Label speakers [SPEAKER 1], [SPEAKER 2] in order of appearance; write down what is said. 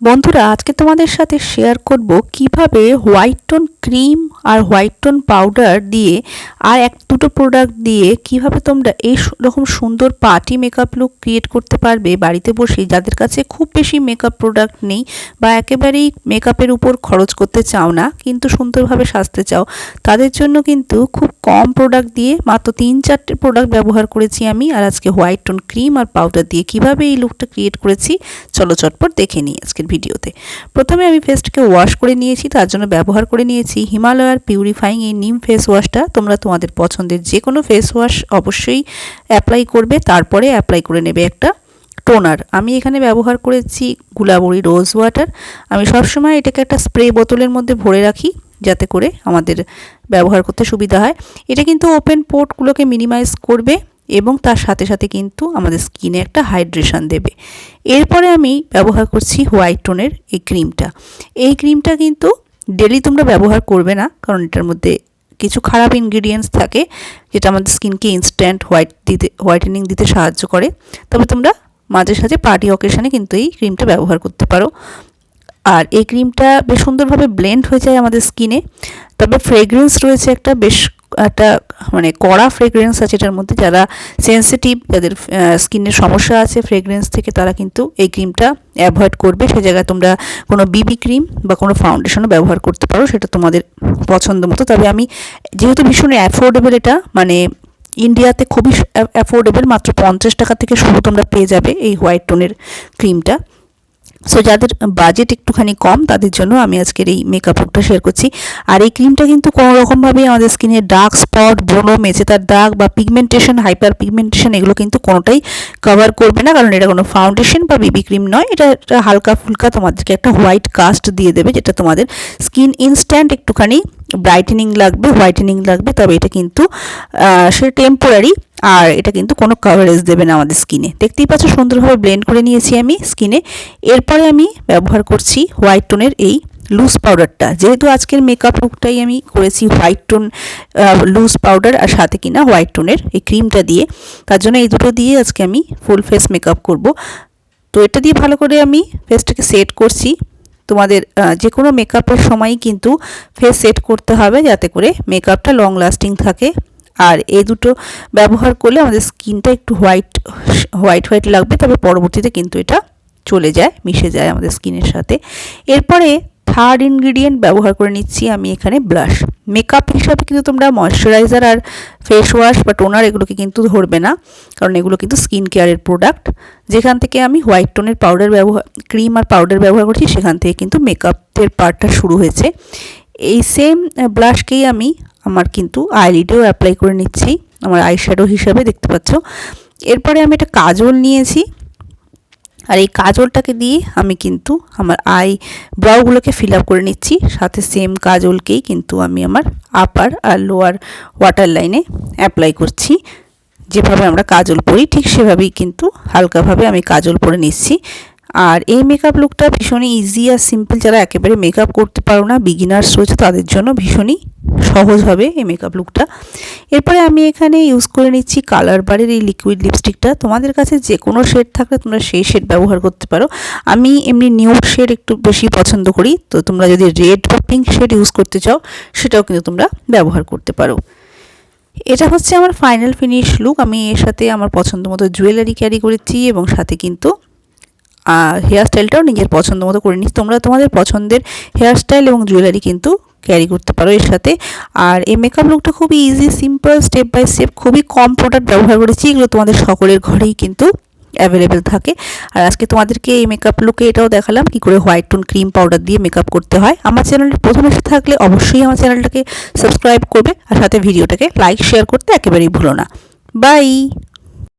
[SPEAKER 1] বন্ধুরা আজকে তোমাদের সাথে শেয়ার করব কিভাবে হোয়াইট টোন ক্রিম আর হোয়াইট টোন পাউডার দিয়ে আর এক দুটো প্রোডাক্ট দিয়ে কিভাবে তোমরা এই রকম সুন্দর পার্টি মেকআপ লুক ক্রিয়েট করতে পারবে বাড়িতে বসেই, যাদের কাছে খুব বেশি মেকআপ প্রোডাক্ট নেই বা একেবারেই মেকআপের উপর খরচ করতে চাও না কিন্তু সুন্দরভাবে সাজতে চাও, তাদের জন্য কিন্তু খুব কম প্রোডাক্ট দিয়ে মাত্র 3-4টে প্রোডাক্ট ব্যবহার করেছি আমি। আর আজকে হোয়াইট টোন ক্রিম আর পাউডার দিয়ে কিভাবে এই লুকটা ক্রিয়েট করেছি চলো চটপট দেখে নিই আজকের ভিডিওতে। প্রথমে আমি ফেসটাকে ওয়াশ করে নিয়েছি, তার জন্য ব্যবহার করে নিয়েছি হিমালয়ার পিউরিফাইং এই নিম ফেস ওয়াশটা। তোমরা তোমাদের পছন্দের যে কোনো ফেস ওয়াশ অবশ্যই অ্যাপ্লাই করবে, তারপরে অ্যাপ্লাই করে নেবে একটা টোনার। আমি এখানে ব্যবহার করেছি গুলাবরি রোজ ওয়াটার। আমি সবসময় এটাকে একটা স্প্রে বোতলের মধ্যে ভরে রাখি যাতে করে আমাদের ব্যবহার করতে সুবিধা হয়। এটা কিন্তু ওপেন পোর্টগুলোকে মিনিমাইজ করবে এবং তার সাথে সাথে কিন্তু আমাদের স্কিনে একটা হাইড্রেশন দেবে। এরপরে আমি ব্যবহার করছি হোয়াইট টোনের এই ক্রিমটা। এই ক্রিমটা কিন্তু ডেলি তোমরা ব্যবহার করবে না, কারণ এটার মধ্যে কিছু খারাপ ইনগ্রিডিয়েন্টস থাকে যেটা আমাদের স্কিনকে ইনস্ট্যান্ট হোয়াইটেনিং দিতে সাহায্য করে। তবে তোমরা মাঝে সাঝে পার্টি অকেশনে কিন্তু এই ক্রিমটা ব্যবহার করতে পারো। আর এই ক্রিমটা বেশ সুন্দরভাবে ব্লেন্ড হয়ে যায় আমাদের স্কিনে। তবে ফ্রেগ্রেন্স রয়েছে একটা মানে কড়া ফ্রেগ্রেন্স আছে এটার মধ্যে। যারা সেন্সিটিভ, যাদের স্কিনের সমস্যা আছে ফ্রেগ্রেন্স থেকে, তারা কিন্তু এই ক্রিমটা অ্যাভয়েড করবে। সে জায়গায় তোমরা কোনো বিবি ক্রিম বা কোনো ফাউন্ডেশনও ব্যবহার করতে পারো, সেটা তোমাদের পছন্দ মতো। তবে আমি যেহেতু ভীষণ অ্যাফোর্ডেবল, এটা মানে ইন্ডিয়াতে খুবই অ্যাফোর্ডেবল, মাত্র 50 টাকা থেকে শুরু তোমরা পেয়ে যাবে এই হোয়াইট টোনের ক্রিমটা। সো যাদের বাজেট একটুখানি কম তাদের জন্য আমি আজকের এই মেকআপ লুকটা শেয়ার করছি। আর এই ক্রিমটা কিন্তু কোনো রকমভাবে আমাদের স্কিনে ডার্ক স্পট, ব্রণ, মেচেদার দাগ বা পিগমেন্টেশন, হাইপার পিগমেন্টেশন এগুলো কিন্তু কোনোটাই কভার করবে না, কারণ এটা কোনো ফাউন্ডেশন বা বিবি ক্রিম নয়। এটা হালকা ফুলকা তোমাদেরকে একটা হোয়াইট কাস্ট দিয়ে দেবে, যেটা তোমাদের স্কিন ইনস্ট্যান্ট একটুখানি ব্রাইটেনিং লাগবে, হোয়াইটেনিং লাগবে। তবে এটা কিন্তু সে টেম্পোরারি, আর এটা কিন্তু কোনো কভারেজ দেবে না আমাদের স্কিনে। দেখতেই পাচ্ছ সুন্দরভাবে ব্লেন্ড করে নিয়েছি আমি স্কিনে। এরপরে আমি ব্যবহার করছি হোয়াইট টোনের এই লুজ পাউডারটা। যেহেতু আজকের মেকআপ লুকটাই আমি করেছি হোয়াইট টোন লুজ পাউডার আর সাথে কিনা হোয়াইট টোনের এই ক্রিমটা দিয়ে, তার জন্য এই দুটো দিয়ে আজকে আমি ফুল ফেস মেকআপ করব। তো এটা দিয়ে ভালো করে আমি ফেসটাকে সেট করছি। তোমাদের যে কোনো মেকআপের সময়ই কিন্তু ফেস সেট করতে হবে যাতে করে মেকআপটা লং লাস্টিং থাকে। আর এই দুটো ব্যবহার করলে আমাদের স্কিনটা একটু হোয়াইট লাগবে, তবে পরবর্তীতে কিন্তু এটা চলে যায়, মিশে যায় আমাদের স্কিনের সাথে। এরপরে থার্ড ইনগ্রিডিয়েন্ট ব্যবহার করে নিচ্ছি আমি এখানে ব্লাশ। মেকআপ হিসাবে কিন্তু তোমরা ময়শ্চারাইজার আর ফেস ওয়াশ বা টোনার এগুলোকে কিন্তু ধরবে না, কারণ এগুলো কিন্তু স্কিন কেয়ারের প্রোডাক্ট। যেখান থেকে আমি হোয়াইট টোনের ক্রিম আর পাউডার ব্যবহার করছি, সেখান থেকে কিন্তু মেকআপের পার্টটা শুরু হয়েছে। এই সেম ব্লাশকেই আমি আমার কিন্তু আইলিডেও অ্যাপ্লাই করে নিচ্ছি, আমার আই শ্যাডো হিসাবে, দেখতে পাচ্ছ। এরপরে আমি একটা কাজল নিয়েছি, আর এই কাজলটাকে দিয়ে আমি কিন্তু আমার আই ব্রাউগুলোকে ফিল আপ করে নিচ্ছি। সাথে সেম কাজলকেই কিন্তু আমি আমার আপার আর লোয়ার ওয়াটার লাইনে অ্যাপ্লাই করছি। যেভাবে আমরা কাজল পরি ঠিক সেভাবেই কিন্তু হালকাভাবে আমি কাজল পরে নিচ্ছি। আর এই মেকআপ লুকটা ভীষণই ইজি আর সিম্পল। যারা একেবারে মেকআপ করতে পারো না, বিগিনার্স রয়েছে, তাদের জন্য ভীষণই সহজ হবে এই মেকআপ লুকটা। এরপরে আমি এখানে ইউজ করে নিচ্ছি কালার বারের এই লিকুইড লিপস্টিকটা। তোমাদের কাছে যে কোনো শেড থাকলে তোমরা সেই শেড ব্যবহার করতে পারো। আমি এমনি নিউড শেড একটু বেশি পছন্দ করি, তো তোমরা যদি রেড বা পিঙ্ক শেড ইউজ করতে চাও সেটাও কিন্তু তোমরা ব্যবহার করতে পারো। এটা হচ্ছে আমার ফাইনাল ফিনিশ লুক। আমি এর সাথে আমার পছন্দ মতো জুয়েলারি ক্যারি করেছি এবং সাথে কিন্তু হেয়ারস্টাইলটাও নিজের পছন্দ মতো করে নিচ্ছি। তোমরা তোমাদের পছন্দের হেয়ারস্টাইল এবং জুয়েলারি কিন্তু ক্যারি করতে পারো এর সাথে। আর এই মেকআপ লুকটা খুবই easy, simple, step by step, খুবই কম প্রোডাক্ট ব্যবহার করেছি। এগুলো তোমাদের সকলের ঘরেই কিন্তু অ্যাভেলেবেল থাকে। আর আজকে তোমাদেরকে এই মেকআপ লুকে এটাও দেখালাম কি করে হোয়াইট টোন ক্রিম পাউডার দিয়ে মেকআপ করতে হয়। আমার চ্যানেলে প্রথম এসে থাকলে অবশ্যই আমার চ্যানেলটাকে সাবস্ক্রাইব করবে, আর সাথে ভিডিওটাকে লাইক শেয়ার করতে একেবারেই ভুলো না। বাই।